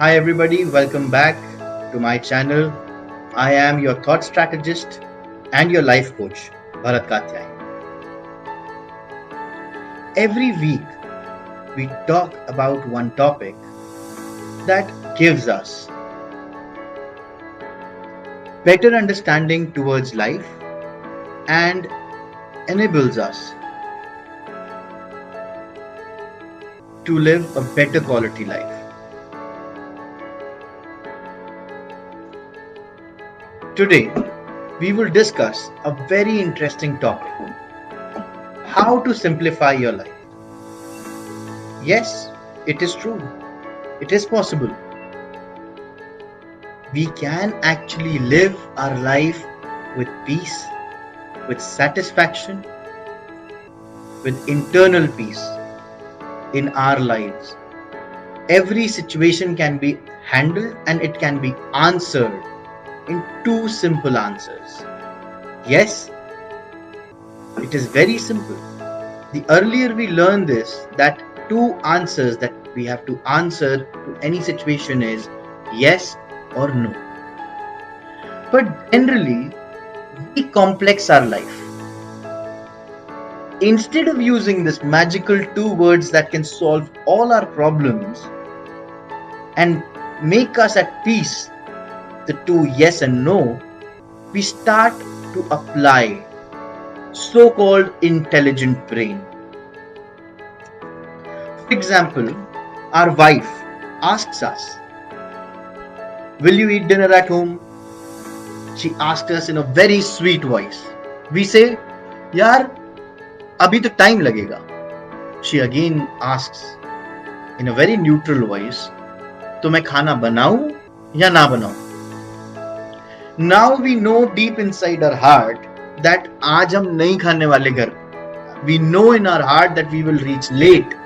Hi, everybody, welcome back to my channel. I am your thought strategist and your life coach, Bharat Katyayan. Every week, we talk about one topic that gives us better understanding towards life and enables us to live a better quality life. Today, we will discuss a very interesting topic: how to simplify your life. Yes, it is true. It is possible. We can actually live our life with peace, with satisfaction, with internal peace in our lives. Every situation can be handled and it can be answered in two simple answers. Yes, it is very simple. The earlier we learn this, that two answers that we have to answer to any situation is yes or no. But generally, we complex our life. Instead of using this magical two words that can solve all our problems and make us at peace, the two yes and no, we start to apply so-called intelligent brain. For example, our wife asks us, "Will you eat dinner at home?" She asked us in a very sweet voice. We say, "यार, अभी तो time लगेगा." She again asks in a very neutral voice, "तो मैं खाना बनाऊं या ना बनाऊं?" Now we know deep inside our heart that आज हम नहीं खाने वाले घर. We know in our heart that we will reach late.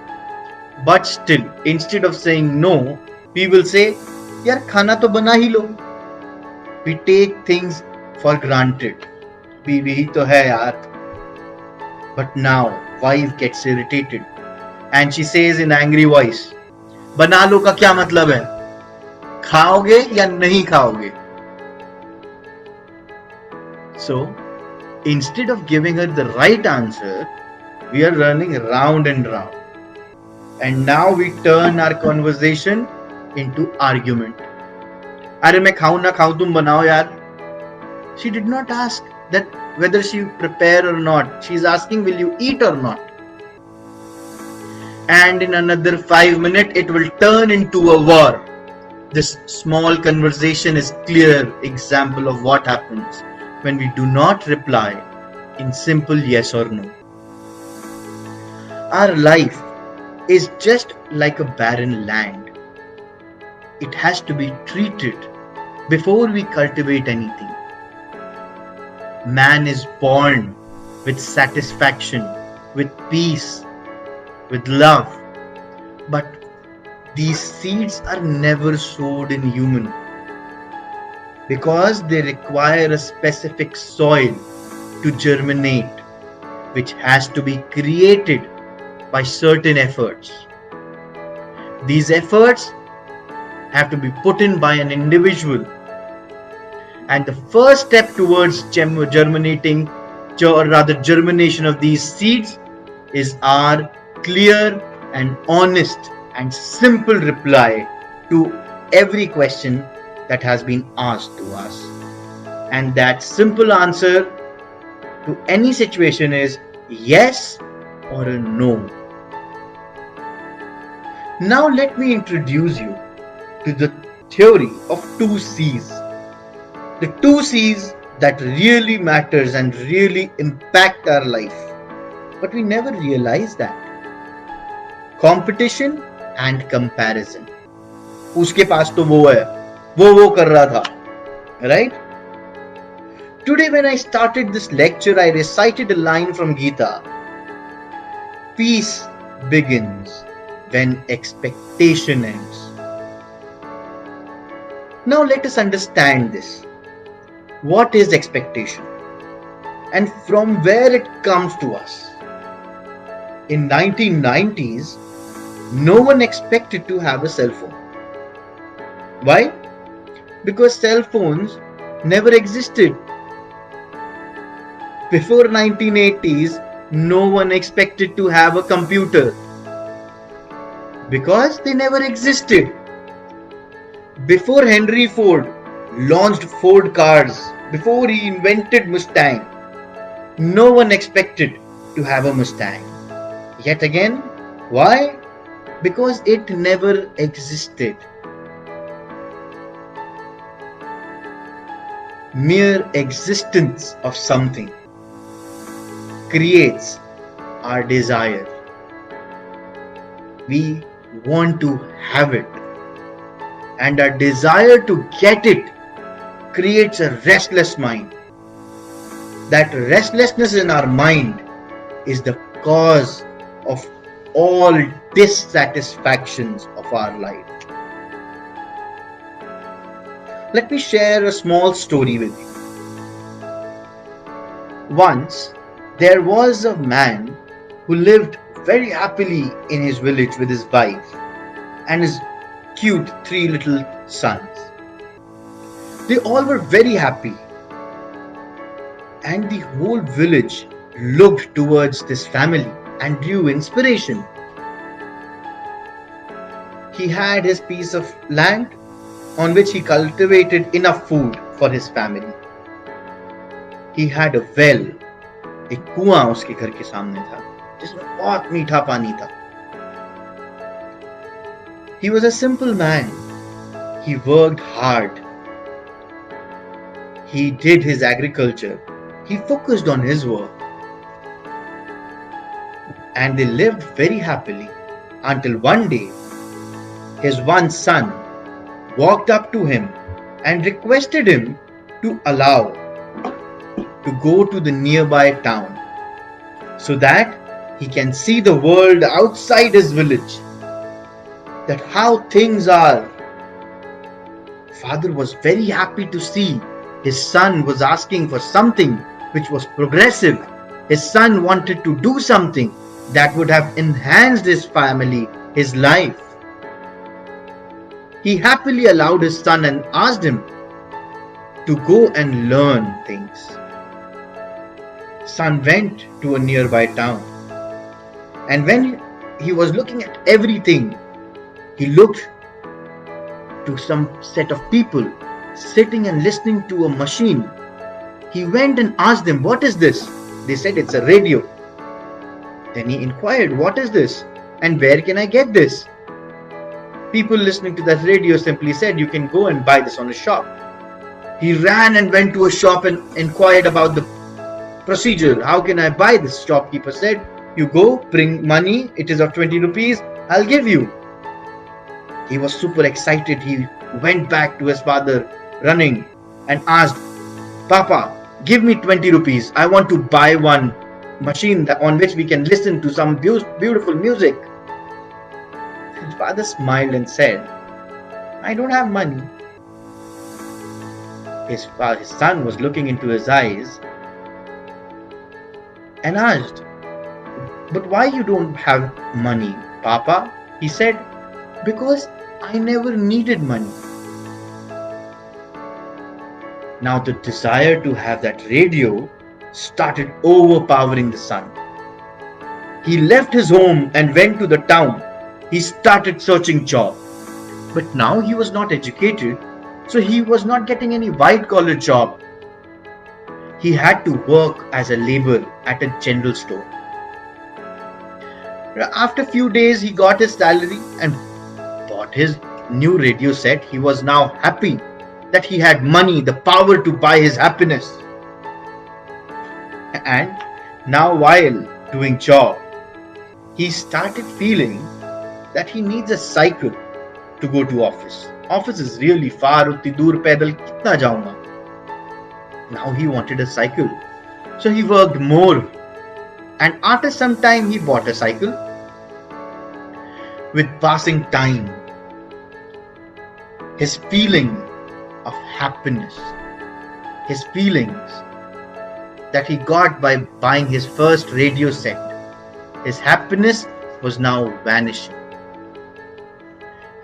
But still, instead of saying no, we will say, "यार खाना तो बना ही लो." We take things for granted. बीवी ही तो है यार. But now, wife gets irritated and she says in angry voice, "बना लो का क्या मतलब है? खाओगे या नहीं खाओगे?" So, instead of giving her the right answer, we are running round and round. And now we turn our conversation into argument. अरे मैं खाऊं ना खाऊं, तुम बनाओ यार. She did not ask that whether she prepare or not. She's asking, will you eat or not? And in another 5 minutes, it will turn into a war. This small conversation is clear example of what happens when we do not reply in simple yes or no. Our life is just like a barren land. It has to be treated before we cultivate anything. Man is born with satisfaction, with peace, with love. But these seeds are never sowed in human because they require a specific soil to germinate, which has to be created by certain efforts. These efforts have to be put in by an individual. And the first step towards germinating, or rather germination of these seeds, is our clear and honest and simple reply to every question that has been asked to us. And that simple answer to any situation is yes or a no. Now let me introduce you to the theory of two C's. The two C's that really matters and really impact our life. But we never realize that. Competition and comparison. उसके पास तो वो है, वो कर रहा था, right? Today when I started this lecture, I recited a line from Gita. Peace begins when expectation ends. Now let us understand this. What is expectation? And from where it comes to us? In 1990s, no one expected to have a cell phone. Why? Because cell phones never existed. Before 1980s, no one expected to have a computer because they never existed. Before Henry Ford launched Ford cars, before he invented Mustang, no one expected to have a Mustang. Yet again, why? Because it never existed. Mere existence of something creates our desire. We want to have it, and our desire to get it creates a restless mind. That restlessness in our mind is the cause of all dissatisfactions of our life. Let me share a small story with you. Once, there was a man who lived very happily in his village with his wife and his cute three little sons. They all were very happy, and the whole village looked towards this family and drew inspiration. He had his piece of land on which he cultivated enough food for his family. He had a well, एक कुआं उसके घर के सामने था जिसमें बहुत मीठा पानी था. He was a simple man. He worked hard. He did his agriculture. He focused on his work. And they lived very happily until one day his one son walked up to him and requested him to allow to go to the nearby town so that he can see the world outside his village, that how things are. Father was very happy to see his son was asking for something which was progressive. His son wanted to do something that would have enhanced his family, his life. He happily allowed his son and asked him to go and learn things. Son went to a nearby town, and when he was looking at everything, he looked to some set of people sitting and listening to a machine. He went and asked them, "What is this?" They said, "It's a radio." Then he inquired, "What is this? And where can I get this?" People listening to that radio simply said, "You can go and buy this on a shop." He ran and went to a shop and inquired about the procedure. "How can I buy this?" Shopkeeper said, "You go, bring money, it is of 20 rupees, I'll give you." He was super excited. He went back to his father running and asked, "Papa, give me 20 rupees. I want to buy one machine on which we can listen to some beautiful music." His father smiled and said, "I don't have money." His son was looking into his eyes and asked, "But why you don't have money, Papa?" He said, "Because I never needed money." Now the desire to have that radio started overpowering the son. He left his home and went to the town. He started searching job. But now he was not educated, so he was not getting any white collar job. He had to work as a laborer at a general store. After a few days, he got his salary and bought his new radio set. He was now happy that he had money, the power to buy his happiness. And now while doing job, he started feeling that he needs a cycle to go to office. Office is really far, utni dur paidal kitna jaunga. Now he wanted a cycle. So he worked more. And after some time he bought a cycle. With passing time, his feeling of happiness, his feelings that he got by buying his first radio set, his happiness was now vanishing.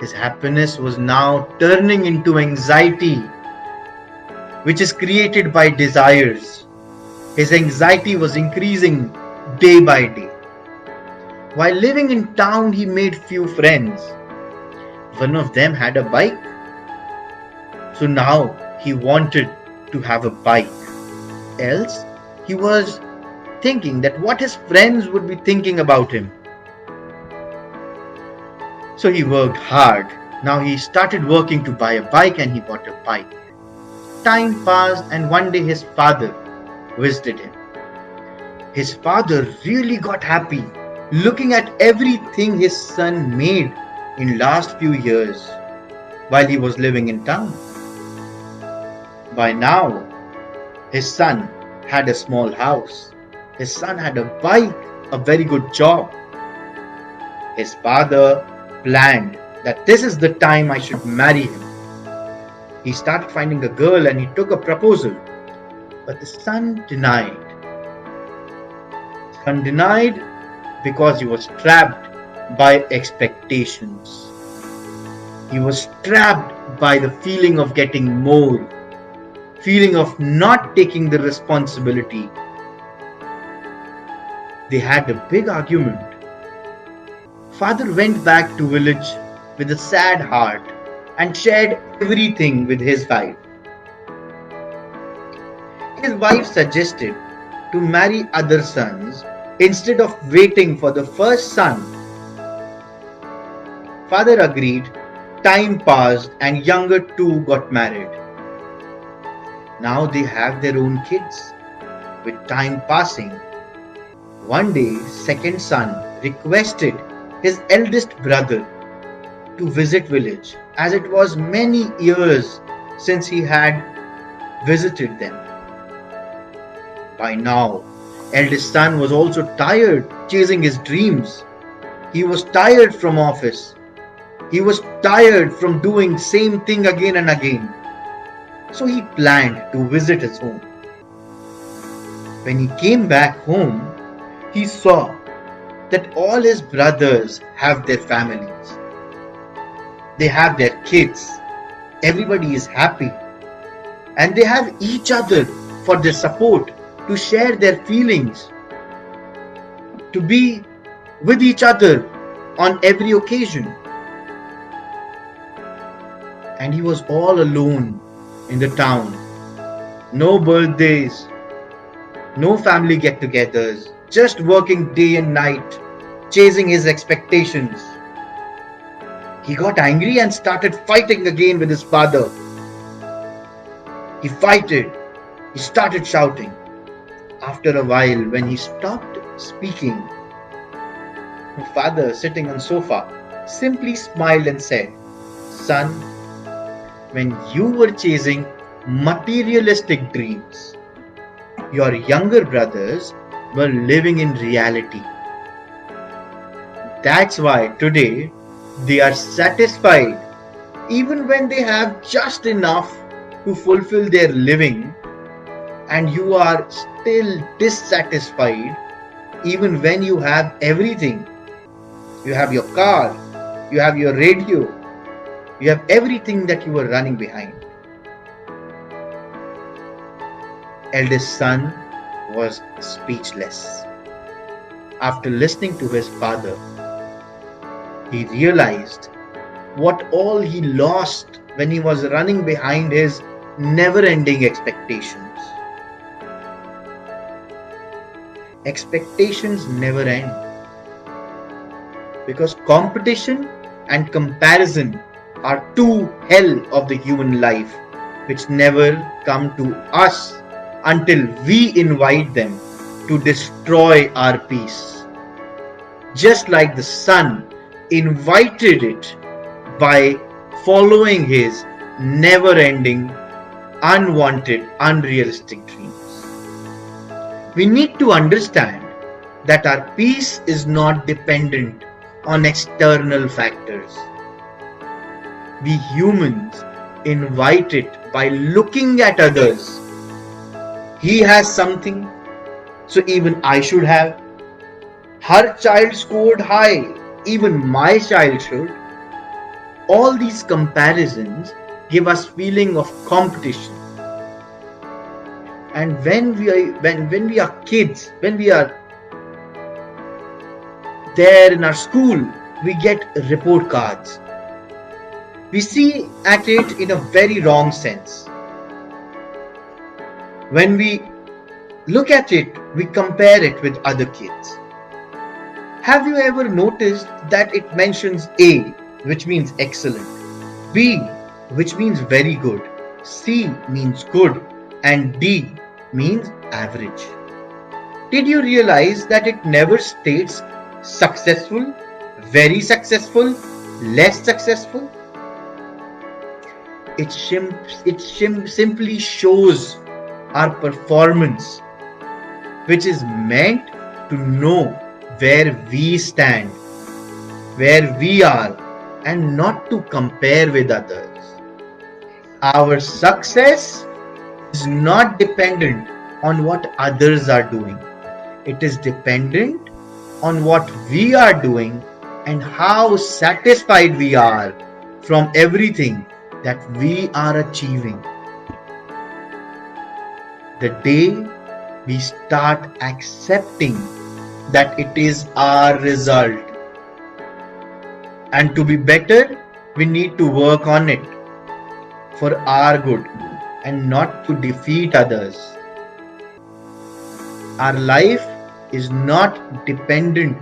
His happiness was now turning into anxiety, which is created by desires. His anxiety was increasing day by day. While living in town, he made few friends. One of them had a bike. So now he wanted to have a bike. Else, he was thinking that what his friends would be thinking about him. So he worked hard. Now he started working to buy a bike and he bought a bike. Time passed and one day his father visited him. His father really got happy looking at everything his son made in last few years while he was living in town. By now, his son had a small house. His son had a bike, a very good job. His father planned that this is the time I should marry him. He started finding a girl and he took a proposal. But the son denied. The son denied because he was trapped by expectations. He was trapped by the feeling of getting more, feeling of not taking the responsibility. They had a big argument. Father went back to village with a sad heart and shared everything with his wife. His wife suggested to marry other sons instead of waiting for the first son. Father agreed, time passed and younger two got married. Now they have their own kids. With time passing, one day second son requested his eldest brother to visit village as it was many years since he had visited them. By now, eldest son was also tired chasing his dreams. He was tired from office. He was tired from doing same thing again and again. So he planned to visit his home. When he came back home, he saw that all his brothers have their families. They have their kids. Everybody is happy. And they have each other for their support, to share their feelings, to be with each other on every occasion. And he was all alone in the town. No birthdays, no family get-togethers, just working day and night, chasing his expectations. He got angry and started fighting again with his father. He fighted. He started shouting. After a while, when he stopped speaking, the father, sitting on sofa, simply smiled and said, "Son, when you were chasing materialistic dreams, your younger brothers were living in reality. That's why today they are satisfied even when they have just enough to fulfill their living, and you are still dissatisfied even when you have everything. You have your car, you have your radio, you have everything that you were running behind." Eldest son was speechless. After listening to his father, he realized what all he lost when he was running behind his never-ending expectations. Expectations never end, because competition and comparison are two hell of the human life which never come to us until we invite them to destroy our peace. Just like the sun invited it by following his never-ending, unwanted, unrealistic dreams. We need to understand that our peace is not dependent on external factors. We humans invite it by looking at others. He has something, so even I should have. Her child scored high, even my child should. all these comparisons give us feeling of competition. And when we are kids, when we are there in our school, we get report cards. We see at it in a very wrong sense. When we look at it, we compare it with other kids. Have you ever noticed that it mentions A, which means excellent, B, which means very good, C means good, and D means average? Did you realize that it never states successful, very successful, less successful? It simply shows our performance, which is meant to know where we stand, where we are, and not to compare with others. Our success is not dependent on what others are doing. It is dependent on what we are doing and how satisfied we are from everything that we are achieving. The day we start accepting that it is our result, and to be better, we need to work on it for our good and not to defeat others. Our life is not dependent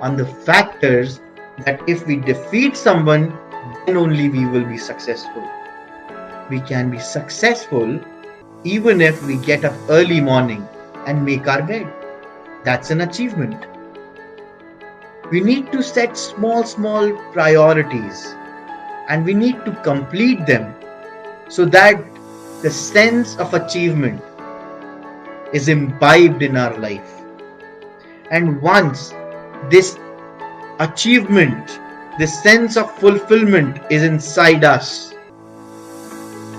on the factors that if we defeat someone, then only we will be successful. We can be successful even if we get up early morning and make our bed. That's an achievement. We need to set small priorities and we need to complete them so that the sense of achievement is imbibed in our life. And once this achievement, this sense of fulfillment is inside us,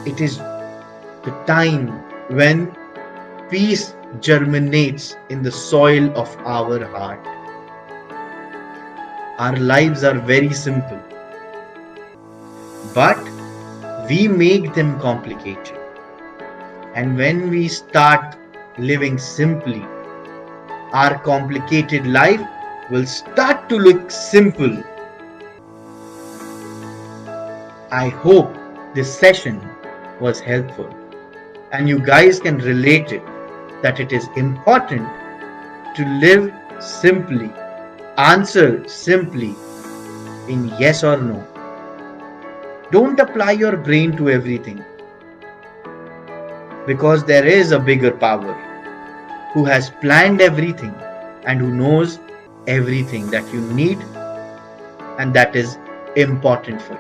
it is the time when peace germinates in the soil of our heart. Our lives are very simple, but we make them complicated. And when we start living simply, our complicated life will start to look simple. I hope this session was helpful and you guys can relate it, that it is important to live simply, answer simply in yes or no. Don't apply your brain to everything, because there is a bigger power who has planned everything and who knows everything that you need and that is important for you.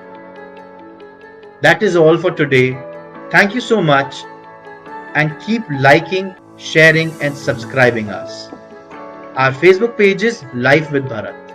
That is all for today. Thank you so much and keep liking, sharing and subscribing us. Our Facebook page is Life with Bharat.